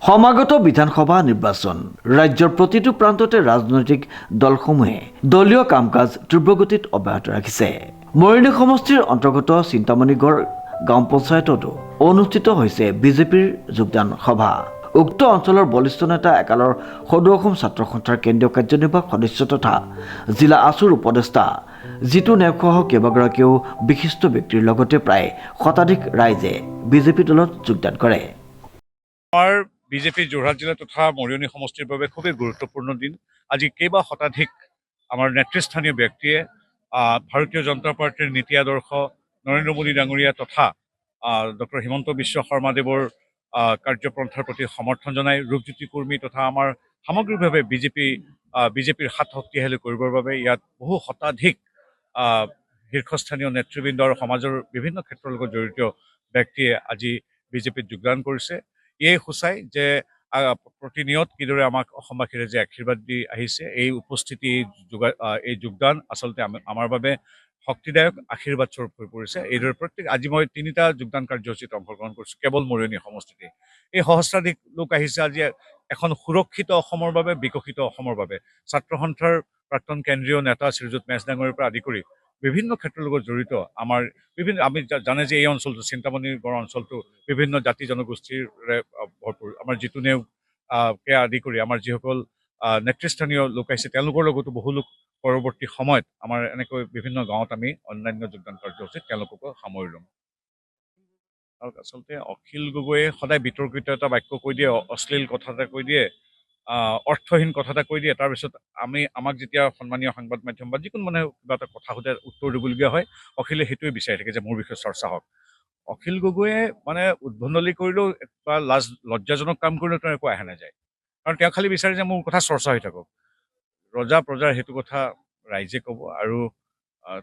সমাগত বিধানসভা নিৰ্বাচন ৰাজ্যৰ প্ৰতিটো প্ৰান্ততে ৰাজনৈতিক দলসমূহে দলীয় কাম-কাজ তীব্ৰগতিত অব্যাহত ৰাখিছে। মৰিয়নি সমষ্টিৰ অন্তৰ্গত চিন্তামণিগড় গাঁও পঞ্চায়ততো অনুষ্ঠিত হৈছে বিজেপিৰ যোগদান সভা। উক্ত অঞ্চলৰ বলিষ্ঠ নেতা একালৰ সদৌ অসম ছাত্ৰ সন্থাৰ কেন্দ্ৰীয় কাৰ্যনিৰ্বাহক সদস্য তথা জিলা আছুৰ উপদেষ্টা জিতু নেওগসহ কেইবাগৰাকীও বিশিষ্ট ব্যক্তিৰ লগতে প্ৰায় শতাধিক ৰাইজে বিজেপি দলত যোগদান কৰে। বিজেপি যোৰহাট জিলা তথা মৰিয়নি সমষ্টিৰ বাবে খুবেই গুৰুত্বপূৰ্ণ দিন। আজি কেইবা শতাধিক আমাৰ নেতৃস্থানীয় ব্যক্তিয়ে ভাৰতীয় জনতা পাৰ্টীৰ নীতি আদৰ্শ নৰেন্দ্ৰ মোদী ডাঙৰীয়া তথা ডক্টৰ হিমন্ত বিশ্ব শৰ্মাদেৱৰ কাৰ্যপন্থাৰ প্ৰতি সমৰ্থন জনাই ৰূপজ্যোতি কুৰ্মী তথা আমাৰ সামগ্ৰিকভাৱে বিজেপিৰ হাত শক্তিশালী কৰিবৰ বাবে ইয়াত বহু শতাধিক শীৰ্ষস্থানীয় নেতৃবৃন্দ আৰু সমাজৰ বিভিন্ন ক্ষেত্ৰৰ লগত জড়িত ব্যক্তিয়ে আজি বিজেপিত যোগদান কৰিছে। এই সূচাই যে প্ৰতিনিয়ত কিদৰে আমাক অসমবাসীৰে যে আশীৰ্বাদ দি আহিছে, এই উপস্থিতি এই যোগদান আচলতে আমাৰ বাবে শক্তিদায়ক আশীৰ্বাদ স্বৰূপ হৈ পৰিছে। এইদৰে আজি মই 3টা যোগদান কাৰ্যসূচীত অংশগ্ৰহণ কৰিছোঁ কেৱল মৰিয়নি সমষ্টিতে। এই সহস্ৰাধিক লোক আহিছে আজি এখন সুৰক্ষিত অসমৰ বাবে, বিকশিত অসমৰ বাবে। ছাত্ৰ সন্থাৰ প্ৰাক্তন কেন্দ্ৰীয় নেতা শ্ৰীযুত মেচ ডাঙৰীয়াৰ পৰা আদি কৰি বিভিন্ন ক্ষেত্ৰৰ লগত জড়িত আমাৰ আমি জানে যে এই অঞ্চলটো চিন্তামণিগড় অঞ্চলটো বিভিন্ন জাতি জনগোষ্ঠীৰে ভৰপূৰ। আমাৰ জিতু নেওগকে আদি কৰি আমাৰ যিসকল নেতৃস্থানীয় লোক আহিছে তেওঁলোকৰ লগতো বহু লোক পৰৱৰ্তী সময়ত আমাৰ এনেকৈ বিভিন্ন গাঁৱত আমি অন্যান্য যোগদান কাৰ্যসূচীত তেওঁলোককো সামৰি ল'ম। আৰু আচলতে অখিল গগৈয়ে সদায় বিতৰ্কিত এটা বাক্য কৈ দিয়ে, অশ্লীল কথা এটা কৈ দিয়ে, অৰ্থহীন কথা এটা কৈ দিয়ে। তাৰপিছত আমাক যেতিয়া সন্মানীয় সংবাদ মাধ্যম বা যিকোনো মানুহে কিবা এটা কথা সোধে উত্তৰ দিবলগীয়া হয়, অখিলে সেইটোৱে বিচাৰি থাকে যে মোৰ বিষয়ে চৰ্চা হওক। অখিল গগৈয়ে মানে উদ্ভণ্ডলি কৰিলেও বা লজ্জাজনক কাম কৰিলেও তেওঁ একো আহে নাযায়, কাৰণ তেওঁ খালি বিচাৰে যে মোৰ কথা চৰ্চা হৈ থাকক। ৰজা প্ৰজাৰ সেইটো কথা ৰাইজে ক'ব, আৰু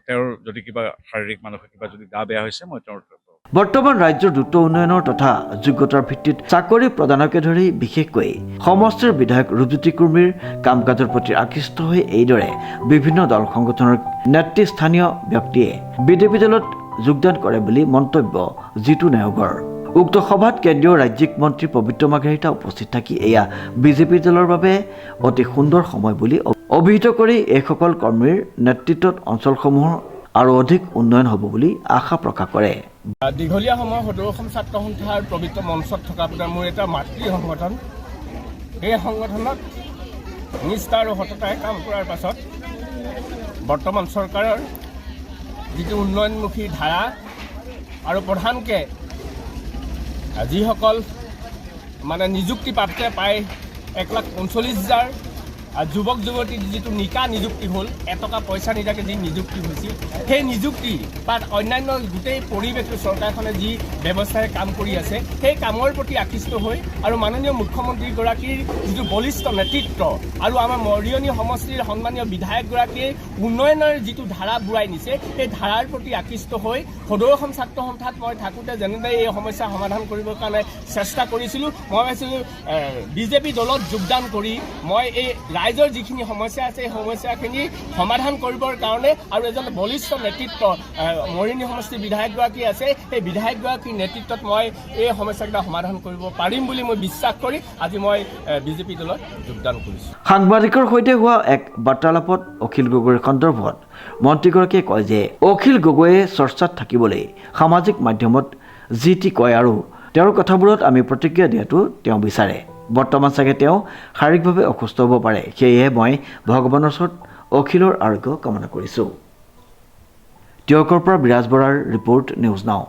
তেওঁৰ যদি কিবা শাৰীৰিক মানসিক কিবা যদি গা বেয়া হৈছে মই তেওঁৰ বৰ্তমান ৰাজ্যৰ দ্ৰুত উন্নয়নৰ তথা যোগ্যতাৰ ভিত্তিত চাকৰি প্ৰদানকে ধৰি বিশেষকৈ সমষ্টিৰ বিধায়ক ৰূপজ্যোতি কুৰ্মীৰ কাম কাজৰ প্ৰতি আকৃষ্ট হৈ এইদৰে বিভিন্ন দল সংগঠনৰ নেতৃস্থানীয় ব্যক্তিয়ে বিজেপি দলত যোগদান কৰে বুলি মন্তব্য জিতু নেওগৰ। উক্ত সভাত কেন্দ্ৰীয় ৰাজ্যিক মন্ত্ৰী পবিত্ৰ মাৰ্ঘেৰিটা উপস্থিত থাকি এয়া বিজেপি দলৰ বাবে অতি সুন্দৰ সময় বুলি অভিহিত কৰি এইসকল কৰ্মীৰ নেতৃত্বত অঞ্চলসমূহৰ আৰু অধিক উন্নয়ন হ'ব বুলি আশা প্ৰকাশ কৰে। দীঘলীয়া সময় সদৌ অসম ছাত্ৰ সন্থাৰ পবিত্ৰ মঞ্চত থকা মোৰ এটা মাতৃ সংগঠন। এই সংগঠনত নিষ্ঠা আৰু সততাৰে কাম কৰাৰ পাছত বৰ্তমান চৰকাৰৰ যিটো উন্নয়নমুখী ধাৰা আৰু প্ৰধানকৈ যিসকল মানে নিযুক্তিপ্ৰাপ্তে প্ৰায় 1,40,000 যুৱক যুৱতীৰ যিটো নিকা নিযুক্তি হ'ল, এটকা পইচা নিদিয়াকৈ যি নিযুক্তি হৈছিল, সেই নিযুক্তি বা অন্যান্য গোটেই পৰিৱেশটো চৰকাৰখনে যি ব্যৱস্থাৰে কাম কৰি আছে সেই কামৰ প্ৰতি আকৃষ্ট হৈ আৰু মাননীয় মুখ্যমন্ত্ৰীগৰাকীৰ যিটো বলিষ্ঠ নেতৃত্ব আৰু আমাৰ মৰিয়নি সমষ্টিৰ সন্মানীয় বিধায়কগৰাকীয়ে উন্নয়নৰ যিটো ধাৰা বুৰাই নিছে সেই ধাৰাৰ প্ৰতি আকৃষ্ট হৈ সদৌ অসম ছাত্ৰ সন্থাত মই থাকোঁতে যেনেদৰে এই সমস্যা সমাধান কৰিবৰ কাৰণে চেষ্টা কৰিছিলোঁ, মই ভাবিছিলোঁ বিজেপি দলত যোগদান কৰি মই এই ৰাইজৰ যিখিনি সমস্যা আছে সেই সমস্যাখিনি সমাধান কৰিবৰ কাৰণে আৰু এজন বলিষ্ঠ নেতৃত্ব মৰিয়নি সমষ্টিৰ বিধায়কগৰাকী আছে, সেই বিধায়কগৰাকীৰ নেতৃত্বত মই এই সমস্যাকেইটা সমাধান কৰিব পাৰিম বুলি মই বিশ্বাস কৰি আজি মই বিজেপি দলত যোগদান কৰিছোঁ। সাংবাদিকৰ সৈতে হোৱা এক বাৰ্তালাপত অখিল গগৈৰ সন্দৰ্ভত মন্ত্ৰীগৰাকীয়ে কয় যে অখিল গগৈয়ে চৰ্চাত থাকিবলৈ সামাজিক মাধ্যমত যি টি কয় আৰু তেওঁৰ কথাবোৰত আমি প্ৰতিক্ৰিয়া দিয়াটো তেওঁ বিচাৰে। বৰ্তমান চাগে তেওঁ শাৰীৰিকভাৱে অসুস্থ হ'ব পাৰে, সেয়েহে মই ভগৱানৰ ওচৰত অখিলৰ আৰোগ্য কামনা কৰিছোঁ। টিয়কৰ পৰা বিৰাজ বৰাৰ ৰিপৰ্ট, নিউজ নাও।